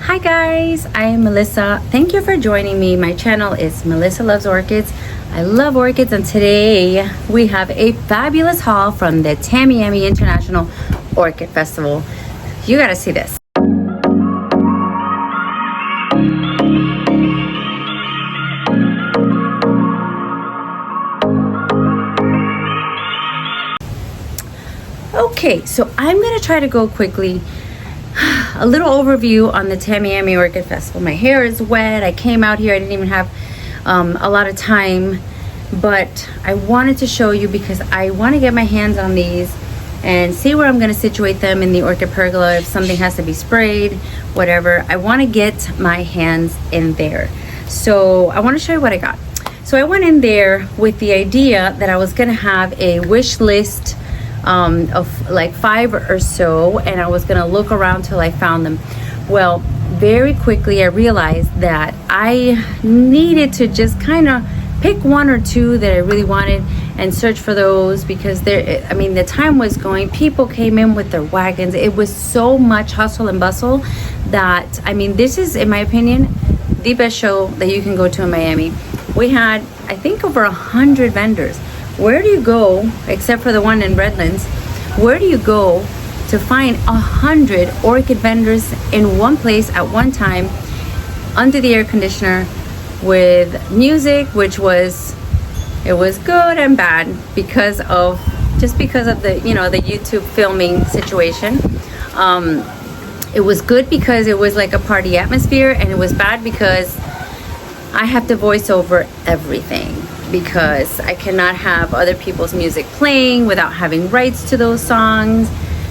Hi guys, I am Melissa. Thank you for joining me. My channel is Melissa Loves Orchids. I love orchids, and today we have a fabulous haul from the Tamiami International Orchid Festival. You gotta see this. Okay, so I'm gonna try to go quickly. A little overview on the Tamiami Orchid Festival. My hair is wet. I came out here. I didn't even have a lot of time, but I wanted to show you because I want to get my hands on these and see where I'm going to situate them in the orchid pergola. If something has to be sprayed, whatever, I want to get my hands in there. So I want to show you what I got. So I went in there with the idea that I was going to have a wish list of like 5 or so, and I was gonna look around till I found them. Well, very quickly I realized that I needed to just kind of pick 1 or 2 that I really wanted and search for those, because the time was going. People came in with their wagons. It was so much hustle and bustle that, this is, in my opinion, the best show that you can go to in Miami. We had, I think, over 100 vendors. Where do you go, except for the one in Redlands, where do you go to find 100 orchid vendors in one place at one time, under the air conditioner, with music, which was good and bad because of the the YouTube filming situation. It was good because it was like a party atmosphere, and it was bad because I have to voice over everything, because I cannot have other people's music playing without having rights to those songs,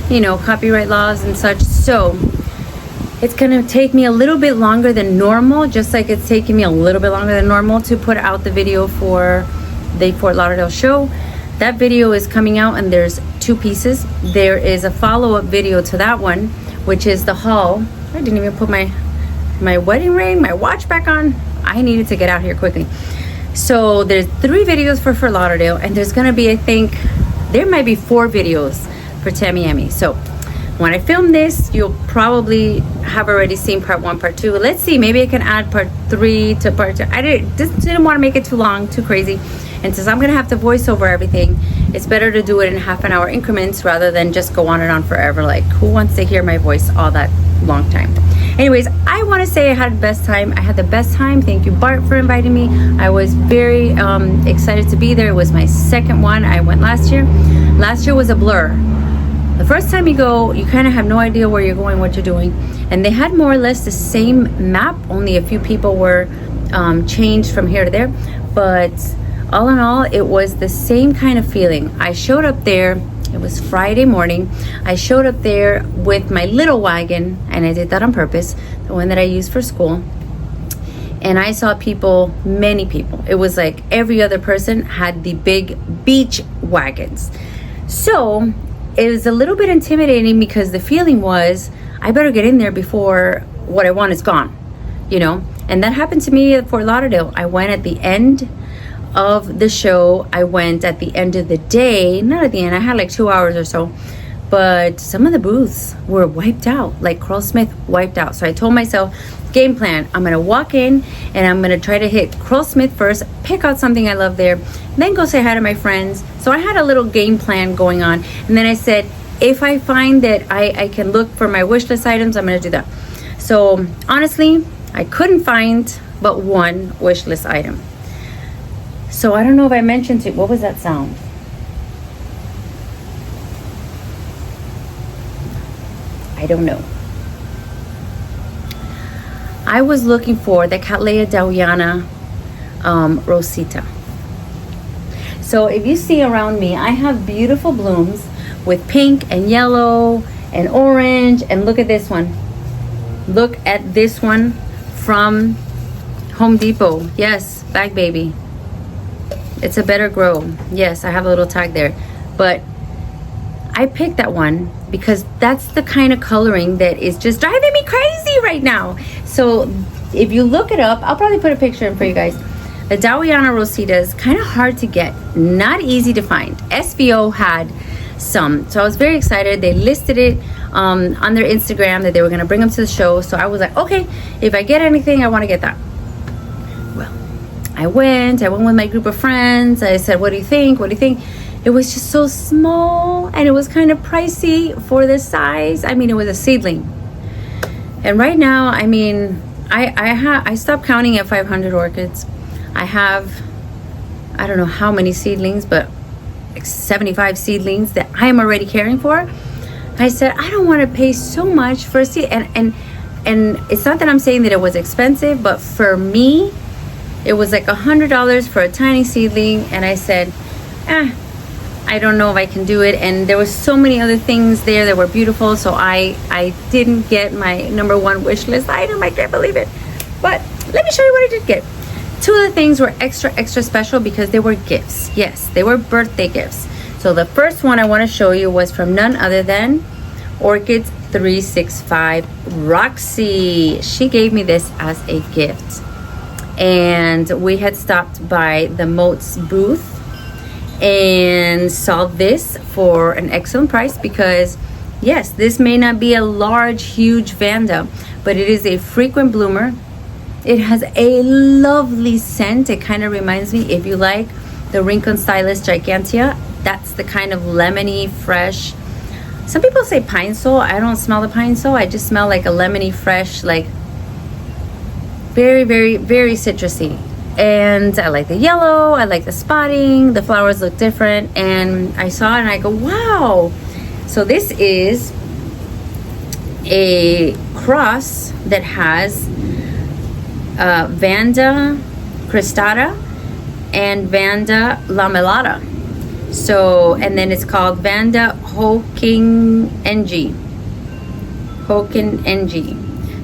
copyright laws and such. So it's gonna take me a little bit longer than normal, just like it's taking me a little bit longer than normal to put out the video for the Fort Lauderdale show. That video is coming out, and there's 2 pieces. There is a follow-up video to that one, which is the haul. I didn't even put my wedding ring, my watch back on. I needed to get out here quickly. So there's 3 videos for Fort Lauderdale, and there's gonna be, I think, there might be 4 videos for Tamiami. So when I film this, you'll probably have already seen part 1, part 2. Let's see, maybe I can add part 3 to part 2. I didn't want to make it too long, too crazy. And since I'm gonna have to voice over everything, it's better to do it in half-an-hour increments rather than just go on and on forever. Like, who wants to hear my voice all that long time? Anyways, I want to say I had the best time. I had the best time. Thank you, Bart, for inviting me. I was very excited to be there. It was my second one. I went last year. Last year was a blur. The first time you go, you kind of have no idea where you're going, what you're doing. And they had more or less the same map. Only a few people were changed from here to there. But all in all, it was the same kind of feeling. I showed up there. It was Friday morning. I showed up there with my little wagon, and I did that on purpose, the one that I use for school. And I saw people, many people. It was like every other person had the big beach wagons. So it was a little bit intimidating, because the feeling was, I better get in there before what I want is gone, And that happened to me at Fort Lauderdale. I went at the end of the show. I went at the end of the day, not at the end, I had like 2 hours or so, but some of the booths were wiped out, like Carl Smith wiped out. So I told myself, game plan, I'm gonna walk in and I'm gonna try to hit Carl Smith first, pick out something I love there, then go say hi to my friends. So I had a little game plan going on, and then I said, if I find that I can look for my wish list items, I'm gonna do that. So honestly, I couldn't find but 1 wish list item. So I don't know if I mentioned it. What was that sound? I don't know. I was looking for the Cattleya Dowiana Rosita. So if you see around me, I have beautiful blooms with pink and yellow and orange. And look at this one. Look at this one from Home Depot. Yes, bag baby. It's a better grow. Yes, I have a little tag there. But I picked that one because that's the kind of coloring that is just driving me crazy right now. So if you look it up, I'll probably put a picture in for you guys. The Dowiana Rosita is kind of hard to get, not easy to find. SVO had some, so I was very excited. They listed it on their Instagram that they were going to bring them to the show. So I was like, okay, if I get anything, I want to get that. Well, I went with my group of friends. I said, what do you think? What do you think? It was just so small, and it was kind of pricey for the size. I mean, it was a seedling. And right now, I mean, I stopped counting at 500 orchids. I have, I don't know how many seedlings, but like 75 seedlings that I am already caring for. I said, I don't want to pay so much for a seed. And it's not that I'm saying that it was expensive, but for me, it was like $100 for a tiny seedling. And I said, I don't know if I can do it. And there were so many other things there that were beautiful. So I didn't get my number one wish list item. I can't believe it. But let me show you what I did get. Two of the things were extra special because they were gifts. Yes, they were birthday gifts. So the first one I want to show you was from none other than Orchids 365 Roxy. She gave me this as a gift. And we had stopped by the Moats booth and saw this for an excellent price because, yes, this may not be a large, huge Vanda, but it is a frequent bloomer. It has a lovely scent. It kind of reminds me, if you like the Rhynchostylis gigantia, that's the kind of lemony, fresh. Some people say pine sol. I don't smell the pine sol. I just smell like a lemony, fresh, like very, very, very citrusy. And I like the yellow. I like the spotting. The flowers look different. And I saw it and I go, wow. So this is a cross that has Vanda cristata and Vanda lamellata. So, and then it's called Vanda Hokinengi.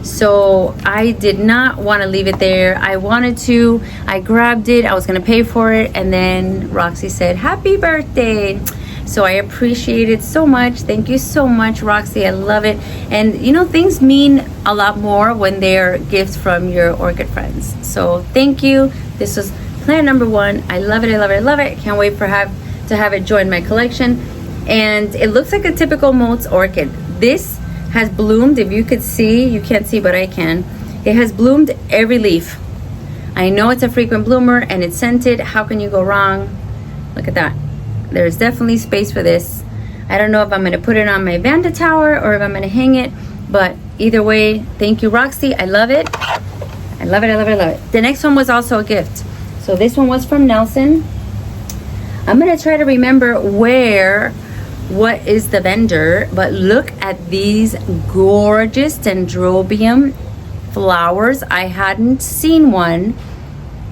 So I did not want to leave it there. I wanted to. I grabbed it. I was going to pay for it. And then Roxy said, happy birthday. So I appreciate it so much. Thank you so much, Roxy. I love it. And you know, things mean a lot more when they're gifts from your orchid friends. So thank you. This was plant number one. I love it. I love it. I love it. I can't wait to have it join my collection. And it looks like a typical Moats orchid. This has bloomed. If you could see, you can't see, but I can. It has bloomed every leaf. I know it's a frequent bloomer and it's scented. How can you go wrong? Look at that. There's definitely space for this. I don't know if I'm going to put it on my Vanda tower or if I'm going to hang it, but either way, thank you, Roxy. I love it. I love it. I love it. I love it. The next one was also a gift. So this one was from Nelson. I'm going to try to remember what is the vendor, but look at these gorgeous Dendrobium flowers. I hadn't seen one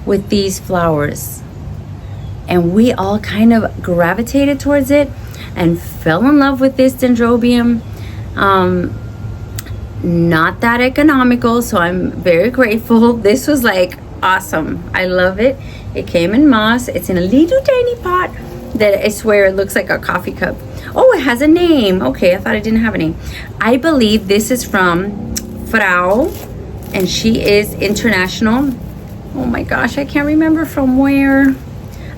with these flowers. And we all kind of gravitated towards it and fell in love with this Dendrobium. Not that economical, so I'm very grateful. This was like awesome. I love it. It came in moss. It's in a little tiny pot that I swear it looks like a coffee cup. Oh, it has a name. Okay, I thought it didn't have a name. I believe this is from Frau, and she is international. Oh my gosh, I can't remember from where.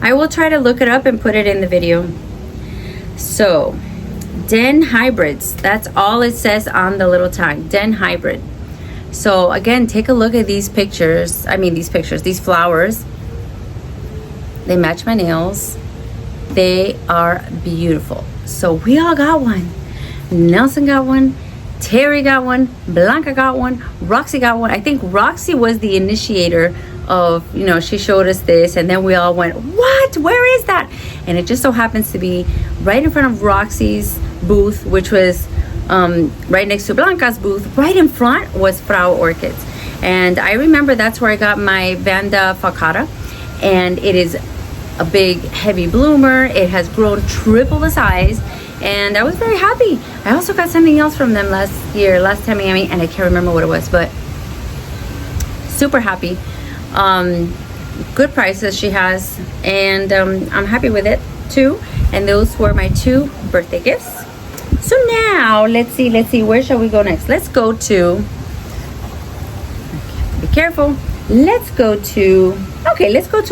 I will try to look it up and put it in the video. So, Den hybrids. That's all it says on the little tag. Den hybrid. So again, take a look at these pictures. These flowers. They match my nails. They are beautiful. So we all got one. Nelson got one. Terry got one. Blanca got one. Roxy got one. I think Roxy was the initiator of, she showed us this, and then we all went, what? Where is that? And it just so happens to be right in front of Roxy's booth, which was right next to Blanca's booth. Right in front was Frau Orchids. And I remember that's where I got my Vanda falcata. And it is a big, heavy bloomer. It has grown triple the size. And I was very happy. I also got something else from them last Tamiami, and I can't remember what it was, but super happy. Good prices she has, and I'm happy with it too. And those were my two birthday gifts. So now let's see, where shall we go next? Let's go to, be careful, let's go to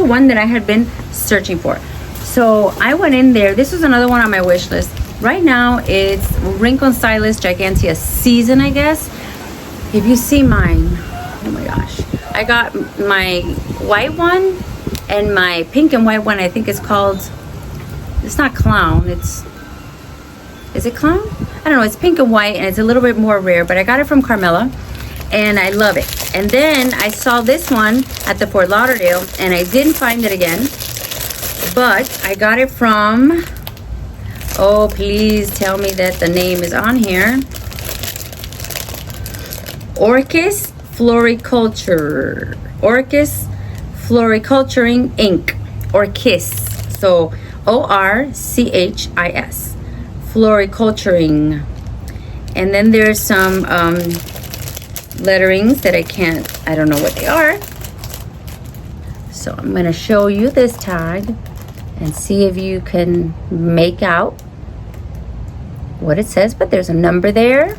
one that I had been searching for. So I went in there. This was another one on my wish list. right now it's Rhynchostylis gigantia season, I guess. If you see mine, oh my gosh, I got my white one and my pink and white one. I think it's called, it's not clown, is it clown? I don't know, it's pink and white and it's a little bit more rare, but I got it from Carmela and I love it. And then I saw this one at the Fort Lauderdale and I didn't find it again, but I got it from, oh, please tell me that the name is on here. Orchid Floriculture. Orchid Floriculturing Inc. Orchis. So ORCHIS. Floriculturing. And then there's some letterings that I don't know what they are. So I'm going to show you this tag and see if you can make out what it says, but there's a number there.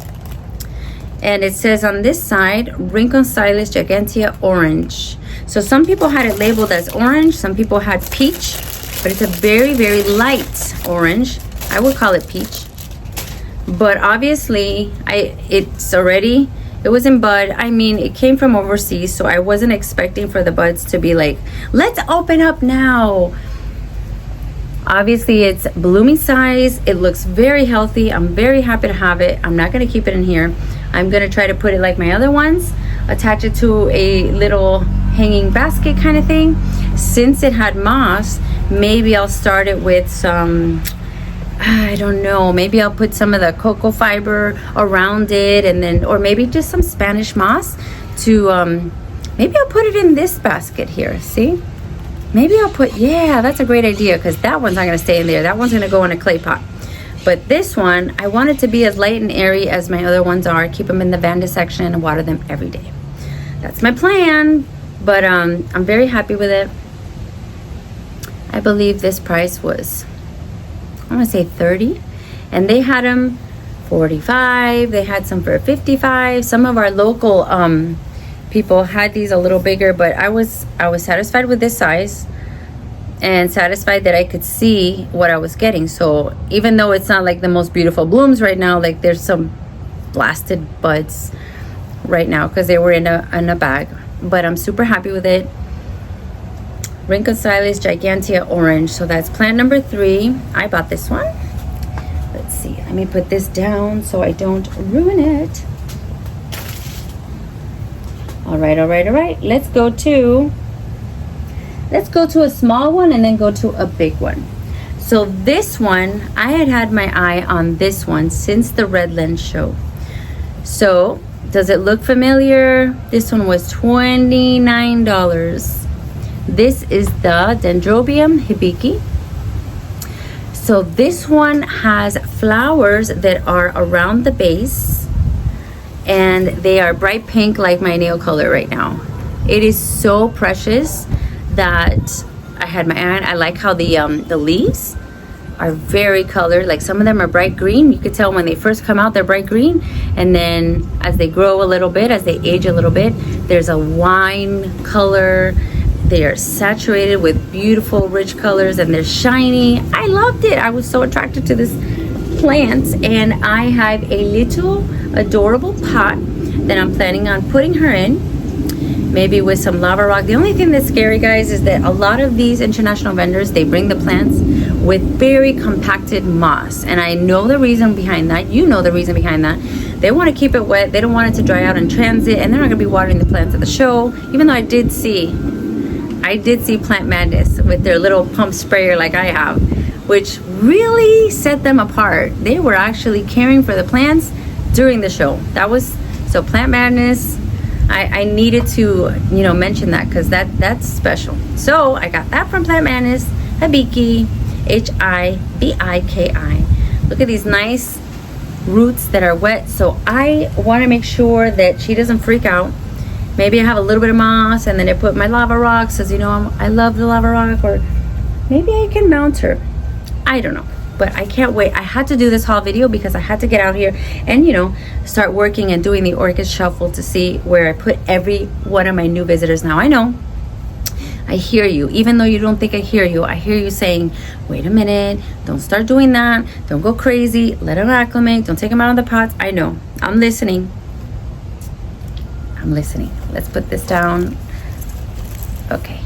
And it says on this side, Rhynchostylis gigantia orange. So some people had it labeled as orange, some people had peach, but it's a very, very light orange. I would call it peach. But obviously, it was in bud. I mean, it came from overseas, so I wasn't expecting for the buds to be like, let's open up now. Obviously, it's blooming size. It looks very healthy. I'm very happy to have it. I'm not going to keep it in here. I'm going to try to put it like my other ones, attach it to a little hanging basket kind of thing. Since it had moss, maybe I'll start it with some, I don't know, maybe I'll put some of the cocoa fiber around it, and then, or maybe just some Spanish moss to, maybe I'll put it in this basket here. See? Maybe I'll put, yeah, that's a great idea, because that one's not going to stay in there. That one's going to go in a clay pot. But this one, I want it to be as light and airy as my other ones are. Keep them in the Vanda section and water them every day. That's my plan. But I'm very happy with it. I believe this price was, I want to say 30. And they had them 45. They had some for 55. Some of our local people had these a little bigger, but I was satisfied with this size and satisfied that I could see what I was getting. So even though it's not like the most beautiful blooms right now, like there's some blasted buds right now because they were in a bag, but I'm super happy with it. Rhynchostylis gigantia orange. So that's plant number 3. I bought this one. Let's see, let me put this down so I don't ruin it. All right. Let's go to a small one and then go to a big one. So this one, I had my eye on this one since the Redland show. So does it look familiar? This one was $29. This is the Dendrobium hibiki. So this one has flowers that are around the base, and they are bright pink like my nail color right now. It is so precious that I had my eye on. I like how the leaves are very colored. Like some of them are bright green. You could tell when they first come out they're bright green, and then as they grow a little bit, as they age a little bit, there's a wine color. They are saturated with beautiful rich colors and they're shiny. I loved it. I was so attracted to this plant, and I have a little adorable pot that I'm planning on putting her in, maybe with some lava rock. The only thing that's scary, guys, is that a lot of these international vendors, they bring the plants with very compacted moss, and I know the reason behind that. You know the reason behind that. They want to keep it wet. They don't want it to dry out in transit, and they're not going to be watering the plants at the show. Even though I did see Plant Madness with their little pump sprayer like I have, which really set them apart. They were actually caring for the plants during the show. That was, so Plant Madness, I needed to, mention that because that's special. So I got that from Plant Madness, hibiki, Hibiki. Look at these nice roots that are wet. So I want to make sure that she doesn't freak out. Maybe I have a little bit of moss and then I put my lava rocks, as I love the lava rock, or maybe I can mount her. I don't know, but I can't wait. I had to do this haul video because I had to get out here and start working and doing the orchid shuffle to see where I put every one of my new visitors. Now I know I hear you. Even though you don't think I hear you saying, wait a minute, don't start doing that. Don't go crazy. Let them acclimate. Don't take them out of the pots. I know. I'm listening. I'm listening. Let's put this down. Okay.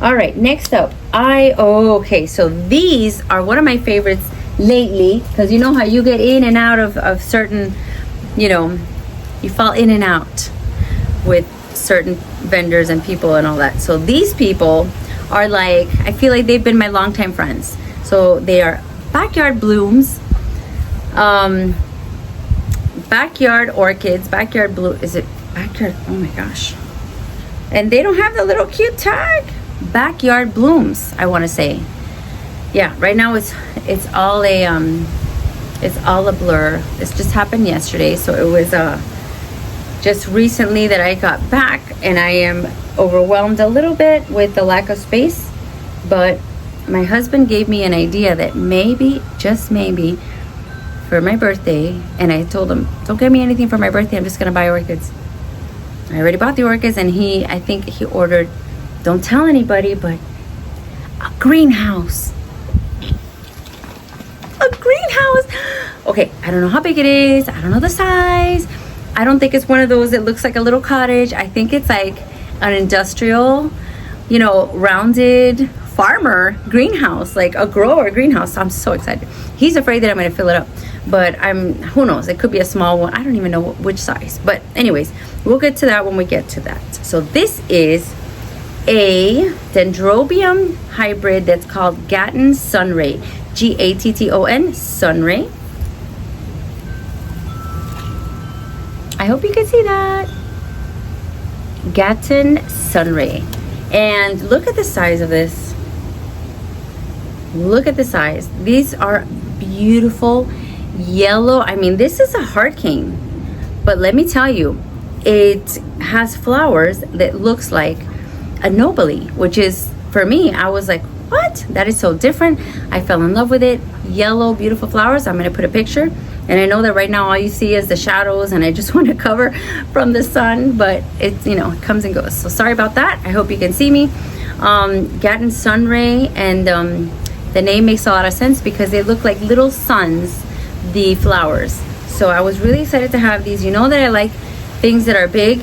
All right, next up. Okay, so these are one of my favorites lately, because you know how you get in and out of certain, you fall in and out with certain vendors and people and all that. So these people are like, I feel like they've been my longtime friends. So they are backyard blooms, backyard orchids, backyard blue. Is it backyard? Oh my gosh. And they don't have the little cute tag. Backyard blooms, I want to say. Yeah, right now it's all a blur. This just happened yesterday, so it was just recently that I got back, and I am overwhelmed a little bit with the lack of space. But my husband gave me an idea that maybe, just maybe, for my birthday, and I told him, don't get me anything for my birthday, I'm just gonna buy orchids. I already bought the orchids, and I think he ordered, don't tell anybody, but a greenhouse. A greenhouse. Okay, I don't know how big it is. I don't know the size. I don't think it's one of those that looks like a little cottage. I think it's like an industrial, rounded farmer greenhouse, like a grower greenhouse. So I'm so excited. He's afraid that I'm going to fill it up, but who knows? It could be a small one. I don't even know which size. But anyways, we'll get to that when we get to that. So this is a Dendrobium hybrid that's called Gatton Sunray. Gatton Sunray. I hope you can see that. Gatton Sunray. And look at the size of this. Look at the size. These are beautiful yellow. I mean, this is a heart king. But let me tell you, it has flowers that looks like a novelty, which is, for me, I was like, what? That is so different. I fell in love with it. Yellow, beautiful flowers. I'm going to put a picture. And I know that right now all you see is the shadows, and I just want to cover from the sun, but it comes and goes. So sorry about that. I hope you can see me. Gatton Sunray, and the name makes a lot of sense because they look like little suns, the flowers. So I was really excited to have these. You know that I like things that are big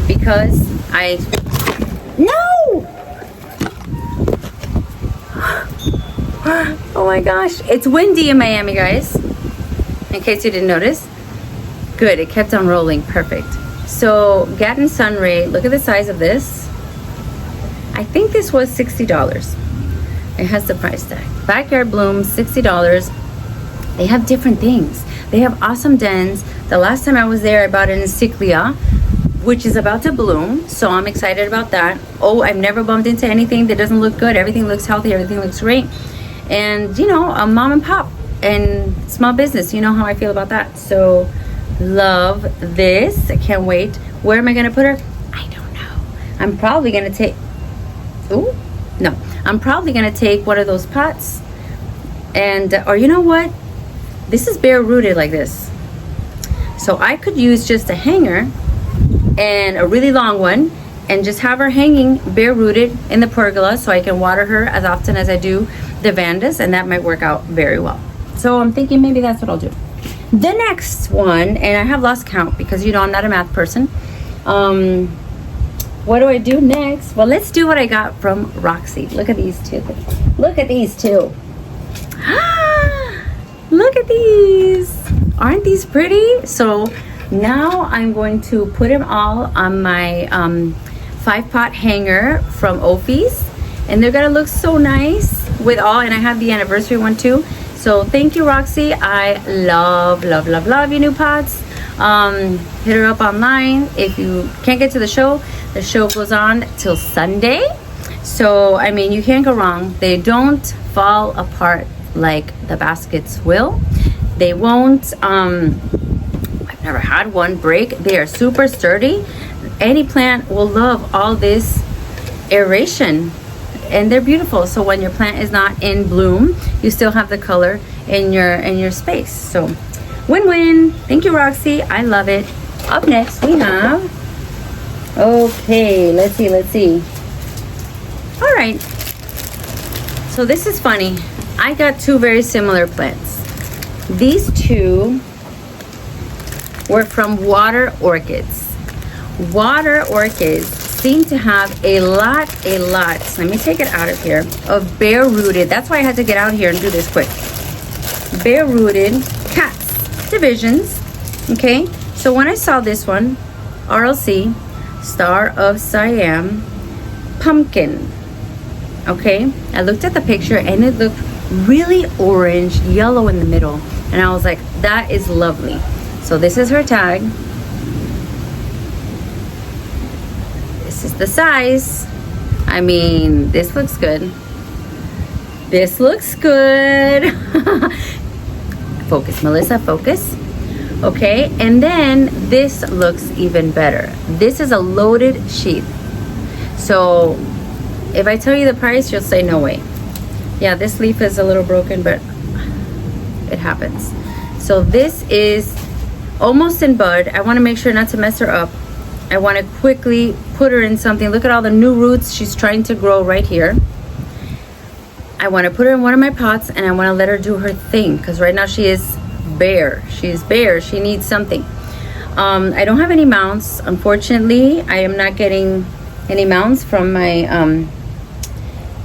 because no! Oh my gosh, it's windy in Miami, guys. In case you didn't notice. Good, it kept on rolling. Perfect. So Gatton Sunray, look at the size of this. I think this was $60. It has the price tag. Backyard blooms, $60. They have different things. They have awesome dens. The last time I was there, I bought an Encyclia, which is about to bloom. So I'm excited about that. Oh, I've never bumped into anything that doesn't look good. Everything looks healthy. Everything looks great. And, a mom and pop and small business. You know how I feel about that. So love this. I can't wait. Where am I going to put her? I don't know. I'm probably going to take... Ooh, no. I'm probably going to take one of those pots. And, or you know what? This is bare rooted like this. So I could use just a hanger and a really long one and just have her hanging bare rooted in the pergola so I can water her as often as I do the Vandas, and that might work out very well. So I'm thinking maybe that's what I'll do. The next one, and I have lost count because I'm not a math person. What do I do next? Well, let's do what I got from Roxy. Look at these two. Look at these two. Look at these. Aren't these pretty? So now I'm going to put them all on my 5-pot hanger from Ophi's, and they're gonna look so nice with all, and I have the anniversary one too. So thank you, Roxy. I love your new pots. Hit her up online. If you can't get to the show goes on till Sunday. So, I mean, you can't go wrong. They don't fall apart like the baskets will. They won't, I've never had one break. They are super sturdy. Any plant will love all this aeration, and they're beautiful. So when your plant is not in bloom, you still have the color in your space. So win-win. Thank you, Roxy. I love it. Up next we have, okay, let's see. right. So this is funny. I got two very similar plants. These two were from water orchids. Water orchids seem to have a lot, let me take it out of here, of bare rooted. That's why I had to get out here and do this quick. Bare rooted cats, divisions. Okay, so when I saw this one, RLC, Star of Siam, pumpkin. Okay, I looked at the picture and it looked really orange, yellow in the middle, and I was like, that is lovely. So this is her tag. This is the size. I mean, this looks good. This looks good. Focus, Melissa, focus. Okay, and then this looks even better. This is a loaded sheath. So if I tell you the price, you'll say no way. Yeah, this leaf is a little broken, but it happens. So this is almost in bud. I want to make sure not to mess her up. I want to quickly put her in something. Look at all the new roots she's trying to grow right here. I want to put her in one of my pots, and I want to let her do her thing, because right now she is bare. She's bare. She needs something. I don't have any mounts, unfortunately. I am not getting any mounts from my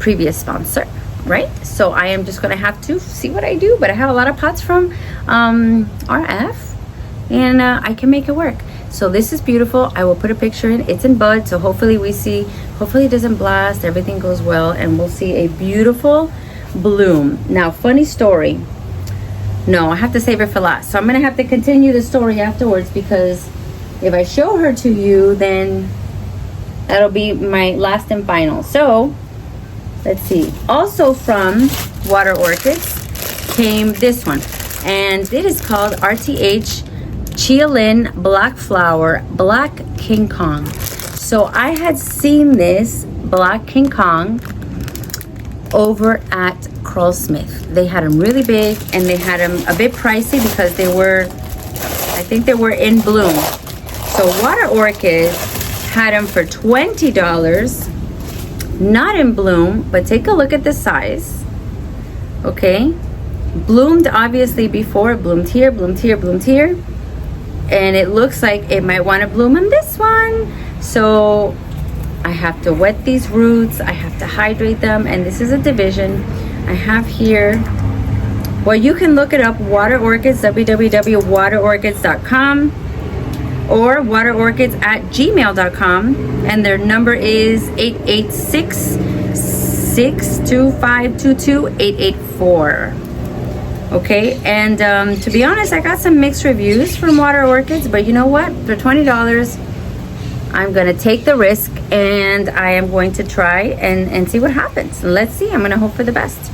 previous sponsor, right? So I am just gonna have to see what I do, but I have a lot of pots from RF, and I can make it work. So this is beautiful. I will put a picture in. It's in bud, so hopefully we see, hopefully it doesn't blast, everything goes well, and we'll see a beautiful bloom. Now, funny story. No, I have to save it for last. So I'm gonna have to continue the story afterwards, because if I show her to you, then that'll be my last and final. So let's see. Also from Water Orchids came this one, and it is called RTH Chialin Black Flower Black King Kong. So I had seen this Black King Kong over at Smith. They had them really big, and they had them a bit pricey because they were, I think they were in bloom. So Water Orchids had them for $20, not in bloom, but take a look at the size. Okay, bloomed obviously before, bloomed here, bloomed here, bloomed here, and it looks like it might want to bloom on this one. So I have to wet these roots, I have to hydrate them, and this is a division. I have here, well, you can look it up, Water Orchids, www.waterorchids.com, or waterorchids@gmail.com, and their number is 886-625-22-884. Okay, and to be honest, I got some mixed reviews from Water Orchids, but you know what? For $20, I'm gonna take the risk, and I am going to try and see what happens. Let's see. I'm gonna hope for the best.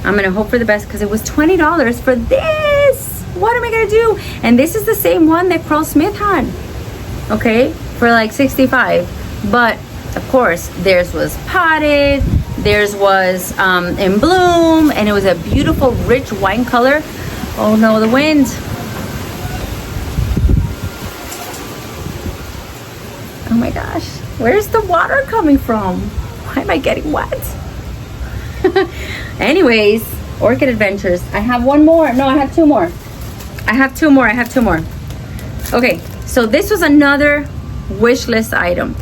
I'm gonna hope for the best, because it was $20 for this. What am I gonna do? And this is the same one that Smith had, okay, for like $65. But of course, theirs was potted, theirs was in bloom, and it was a beautiful, rich wine color. Oh no, the wind. Oh my gosh, where's the water coming from? Why am I getting wet? Anyways, Orchid Adventures. I have one more. No, I have two more. I have two more. Okay, so this was another wish list item.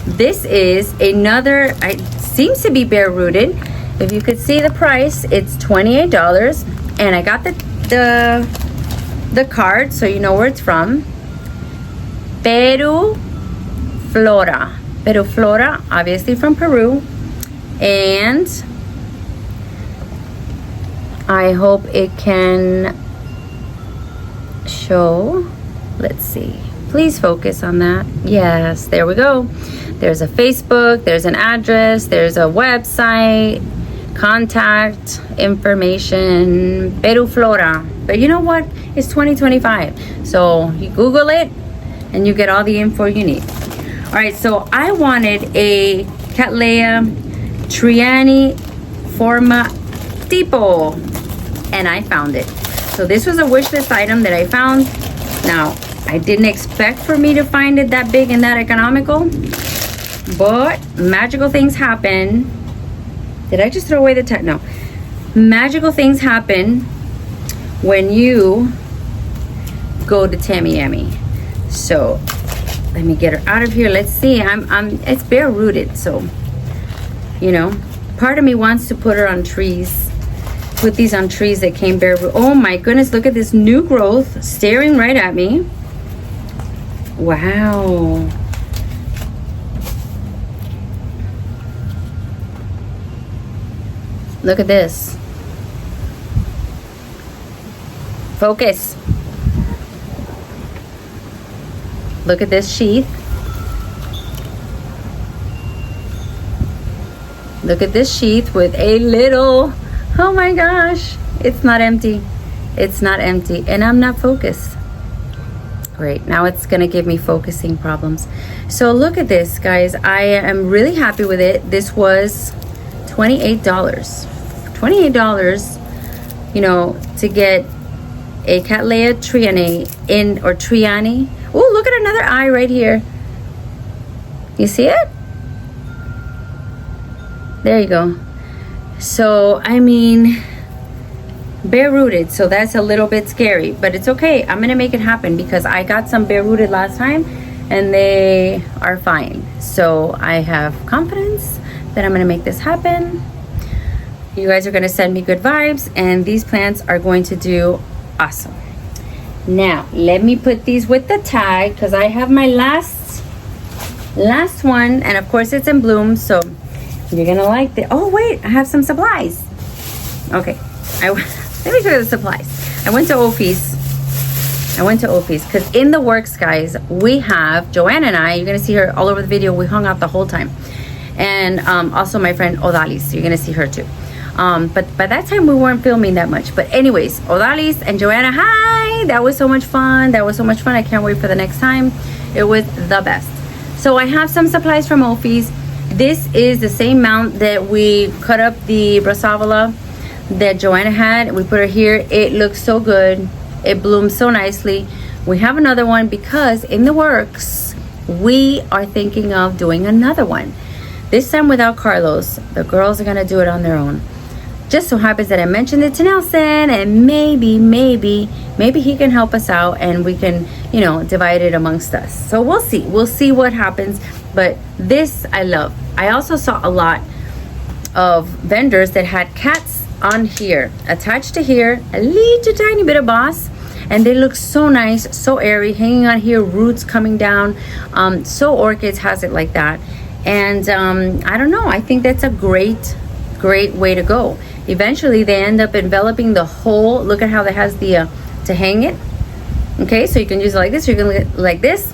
This is another, it seems to be bare rooted. If you could see the price, it's $28, and I got the card, so you know where it's from. Peru Flora, obviously from Peru, and I hope it can show. Let's see, please focus on that. Yes, there we go. There's a Facebook, there's an address, there's a website, contact information, Peru Flora. But you know what, it's 2025, so you Google it and you get all the info you need. All right, so I wanted a Cattleya trianae forma tipo, and I found it. So this was a wish list item that I found. Now, I didn't expect for me to find it that big and that economical, but magical things happen Did I just throw away the tag? No. Magical things happen when you go to Tamiami. So let me get her out of here. Let's see. It's bare rooted, so you know, part of me wants to put her on trees. Put these on trees that came bare root. Oh my goodness, look at this new growth staring right at me. Wow. Look at this. Focus. Look at this sheath. Look at this sheath with a little, oh my gosh, it's not empty. It's not empty, and I'm not focused. Great, now it's gonna give me focusing problems. So look at this, guys. I am really happy with it. This was $28. $28, you know, to get a Cattleya trianae or trianae. Oh, look at another eye right here. You see it? There you go. So, I mean, bare rooted, so that's a little bit scary, but it's okay. I'm gonna make it happen because I got some bare rooted last time and they are fine. So I have confidence that I'm gonna make this happen. You guys are gonna send me good vibes, and these plants are going to do awesome. Now, let me put these with the tag because I have my last one, and of course it's in bloom, so you're gonna like it. Oh wait, I have some supplies. Okay, let me show you the supplies. I went to Opie's because in the works, guys, we have Joanna and I. You're gonna see her all over the video. We hung out the whole time, and also my friend Odalis. You're gonna see her too. But by that time we weren't filming that much. But anyways, Odalis and Joanna, hi! That was so much fun. I can't wait for the next time. It was the best. So I have some supplies from Opie's. This is the same mount that we cut up the Brassavola that Joanna had. We put her here. It looks so good. It blooms so nicely. We have another one because in the works, we are thinking of doing another one. This time without Carlos. The girls are gonna do it on their own. Just so happens that I mentioned it to Nelson, and maybe he can help us out and we can, you know, divide it amongst us. So we'll see what happens. But this I love. I also saw a lot of vendors that had cats on here, attached to here, a little tiny bit of moss, and they look so nice, so airy, hanging on here, roots coming down. So Orchids has it like that. And I don't know, I think that's a great way to go. Eventually they end up enveloping the whole, look at how that has the to hang it. Okay, so you can use it like this, or you can look at like this,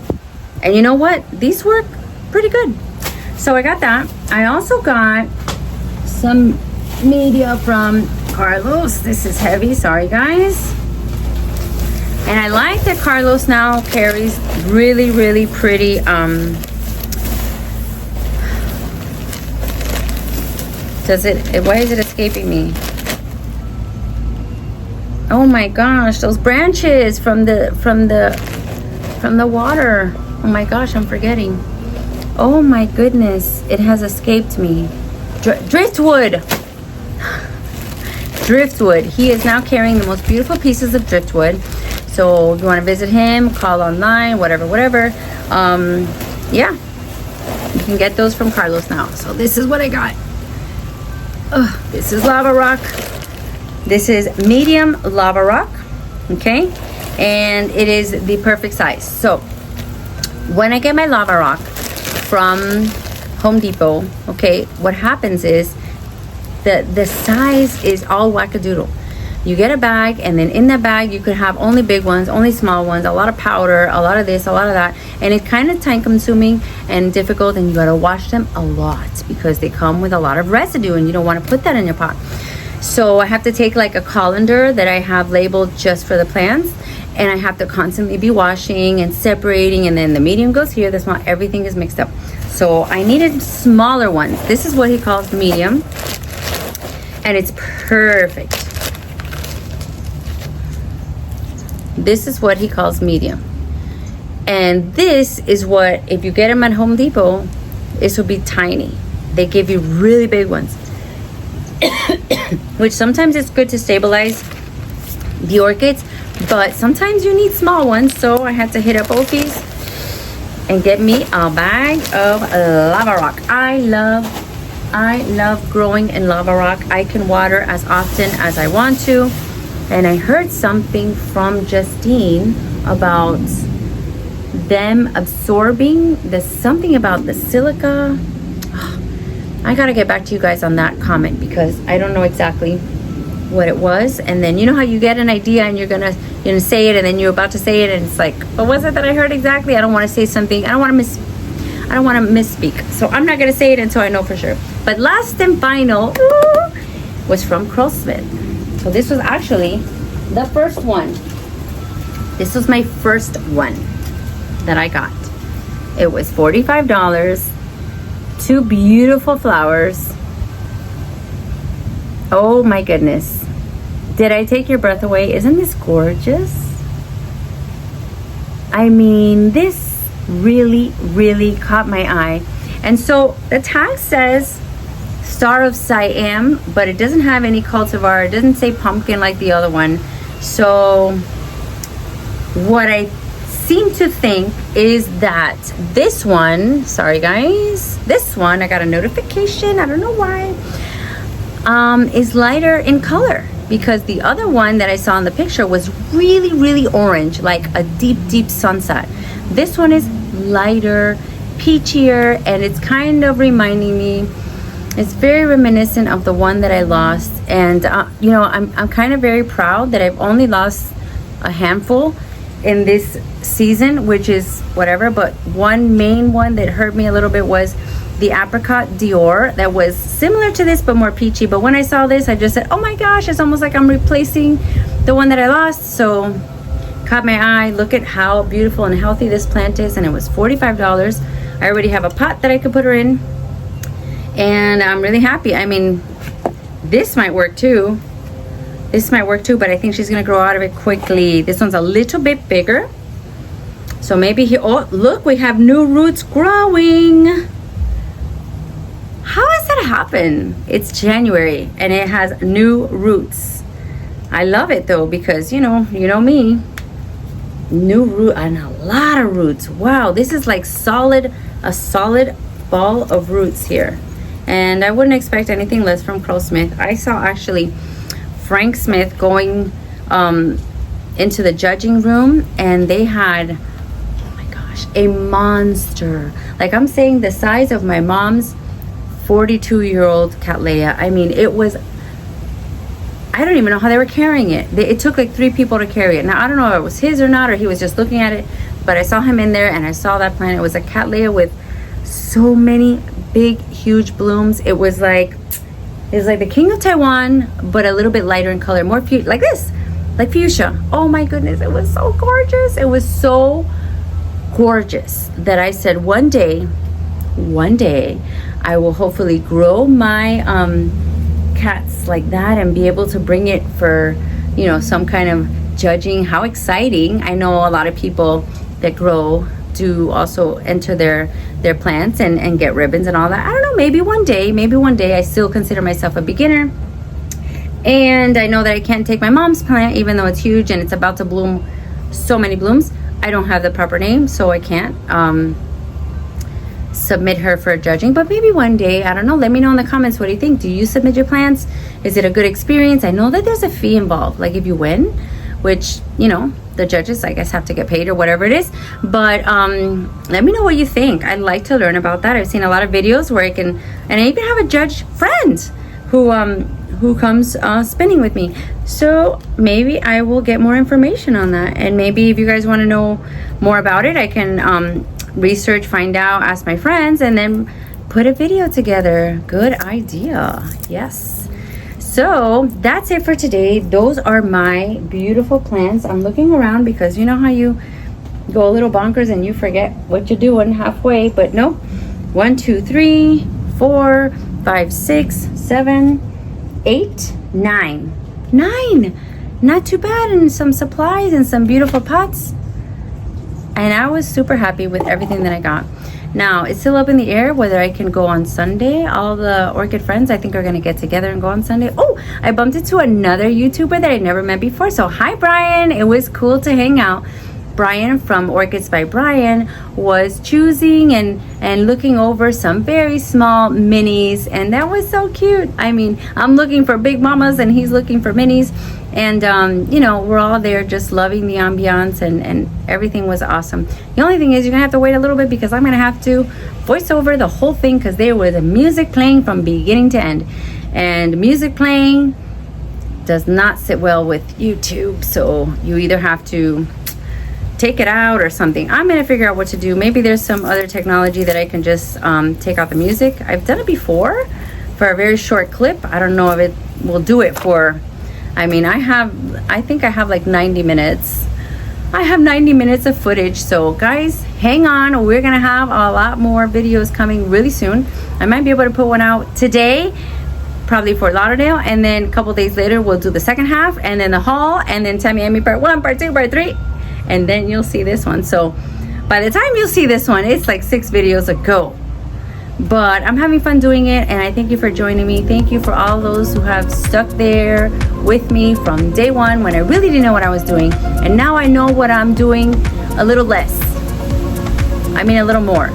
and you know what, these work pretty good. So I got that. I also got some media from Carlos. This is heavy, sorry guys. And I like that Carlos now carries really pretty why is it escaping me? Oh my gosh, those branches from the water. Oh my gosh, I'm forgetting. Oh my goodness, it has escaped me. Driftwood. Driftwood. He is now carrying the most beautiful pieces of driftwood. So if you want to visit him, call online, whatever. Yeah, you can get those from Carlos now. So this is what I got. This is lava rock. This is medium lava rock, okay? And it is the perfect size. So when I get my lava rock from Home Depot, okay, what happens is the size is all wackadoodle. You get a bag, and then in that bag you could have only big ones, only small ones, a lot of powder, a lot of this, a lot of that, and it's kind of time consuming and difficult, and you got to wash them a lot because they come with a lot of residue and you don't want to put that in your pot. So I have to take like a colander that I have labeled just for the plants, and I have to constantly be washing and separating, and then the medium goes here, the small, everything is mixed up. So I needed smaller ones. This is what he calls medium, and it's perfect. This is what he calls medium. And this is what, if you get them at Home Depot, this will be tiny. They give you really big ones. which sometimes it's good to stabilize the orchids, but sometimes you need small ones. So I had to hit up Ophis and get me a bag of lava rock. I love growing in lava rock. I can water as often as I want to. And I heard something from Justine about them absorbing something about the silica. I gotta get back to you guys on that comment because I don't know exactly what it was. And then you know how you get an idea and you're gonna say it, and then you're about to say it and it's like, what was it that I heard exactly? I don't want to say something. I don't want to misspeak. So I'm not gonna say it until I know for sure. But last and final was from Curlsmith. So this was actually the first one. This was my first one that I got. It was $45. 2 beautiful flowers. Oh my goodness. Did I take your breath away? Isn't this gorgeous? I mean, this really caught my eye. And so the tag says Star of Siam, but it doesn't have any cultivar. It doesn't say pumpkin like the other one. So what I seem to think is that this one, sorry guys, this one, I got a notification, I don't know why, is lighter in color, because the other one that I saw in the picture was really orange, like a deep sunset. This one is lighter, peachier, and it's kind of reminding me, it's very reminiscent of the one that I lost. And you know, I'm kind of very proud that I've only lost a handful in this season, which is whatever, but one main one that hurt me a little bit was the apricot Dior that was similar to this but more peachy. But when I saw this, I just said, oh my gosh, it's almost like I'm replacing the one that I lost. So caught my eye. Look at how beautiful and healthy this plant is, and it was $45. I already have a pot that I could put her in, and I'm really happy. I mean, this might work too. This might work too, but I think she's gonna grow out of it quickly. This one's a little bit bigger. So maybe here, oh, look, we have new roots growing. How has that happened? It's January and it has new roots. I love it though, because you know me. New root and a lot of roots. Wow, this is like a solid ball of roots here. And I wouldn't expect anything less from Curlsmith. I saw actually Frank Smith going into the judging room, and they had, oh my gosh, a monster. Like, I'm saying the size of my mom's 42-year-old Cattleya. I mean, it was, I don't even know how they were carrying it. It took like 3 people to carry it. Now, I don't know if it was his or not, or he was just looking at it, but I saw him in there and I saw that plant. It was a Cattleya with so many big, huge blooms. It was like the king of Taiwan, but a little bit lighter in color, more like this, like fuchsia. Oh my goodness, it was so gorgeous. It was so gorgeous that I said one day I will hopefully grow my cats like that and be able to bring it for, you know, some kind of judging. How exciting. I know a lot of people that grow do also enter their plants and get ribbons and all that. I don't know, maybe one day. I still consider myself a beginner, and I know that I can't take my mom's plant even though it's huge and it's about to bloom so many blooms. I don't have the proper name, so I can't submit her for judging, but maybe one day. I don't know. Let me know in the comments, what do you think? Do you submit your plants? Is it a good experience? I know that there's a fee involved, like if you win, which, you know, the judges, I guess, have to get paid or whatever it is. But let me know what you think. I'd like to learn about that. I've seen a lot of videos where I can, and I even have a judge friend who comes spinning with me. So maybe I will get more information on that. And maybe if you guys want to know more about it, I can research, find out, ask my friends, and then put a video together. Good idea. Yes. So that's it for today. Those are my beautiful plants. I'm looking around because you know how you go a little bonkers and you forget what you're doing halfway, but no. 1, 2, 3, 4, 5, 6, 7, 8, 9. 9. Not too bad, and some supplies and some beautiful pots. And I was super happy with everything that I got. Now, it's still up in the air whether I can go on Sunday. All the orchid friends, I think, are going to get together and go on Sunday. Oh, I bumped into another YouTuber that I never met before. So, hi, Brian. It was cool to hang out. Brian from Orchids by Brian was choosing and looking over some very small minis, and that was so cute. I mean, I'm looking for big mamas and he's looking for minis, and you know, we're all there just loving the ambiance, and everything was awesome. The only thing is you're gonna have to wait a little bit because I'm gonna have to voice over the whole thing because there was the music playing from beginning to end, and music playing does not sit well with YouTube, so you either have to take it out or something. I'm gonna figure out what to do. Maybe there's some other technology that I can just take out the music. I've done it before for a very short clip. I don't know if it will do it for, I mean, I think I have like 90 minutes. I have 90 minutes of footage. So guys, hang on. We're gonna have a lot more videos coming really soon. I might be able to put one out today, probably Fort Lauderdale, and then a couple days later we'll do the second half, and then the haul, and then Tamiami part 1, part 2, part 3. And then you'll see this one. So by the time you'll see this one, it's like 6 videos ago. But I'm having fun doing it, and I thank you for joining me. Thank you for all those who have stuck there with me from day one when I really didn't know what I was doing. And now I know what I'm doing a little less. I mean a little more.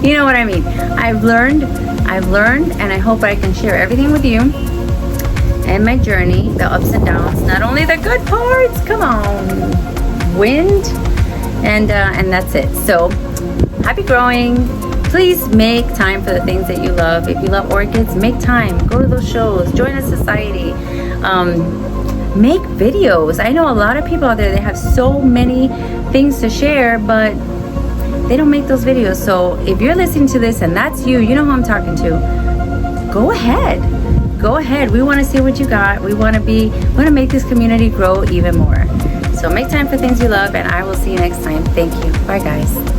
You know what I mean? I've learned, and I hope I can share everything with you. And my journey, the ups and downs, not only the good parts, come on, wind, and that's it. So happy growing. Please make time for the things that you love. If you love orchids, make time, go to those shows, join a society, make videos. I know a lot of people out there, they have so many things to share, but they don't make those videos. So if you're listening to this and that's you, you know who I'm talking to, go ahead. Go ahead. We want to see what you got. We want to make this community grow even more. So make time for things you love, and I will see you next time. Thank you. Bye, guys.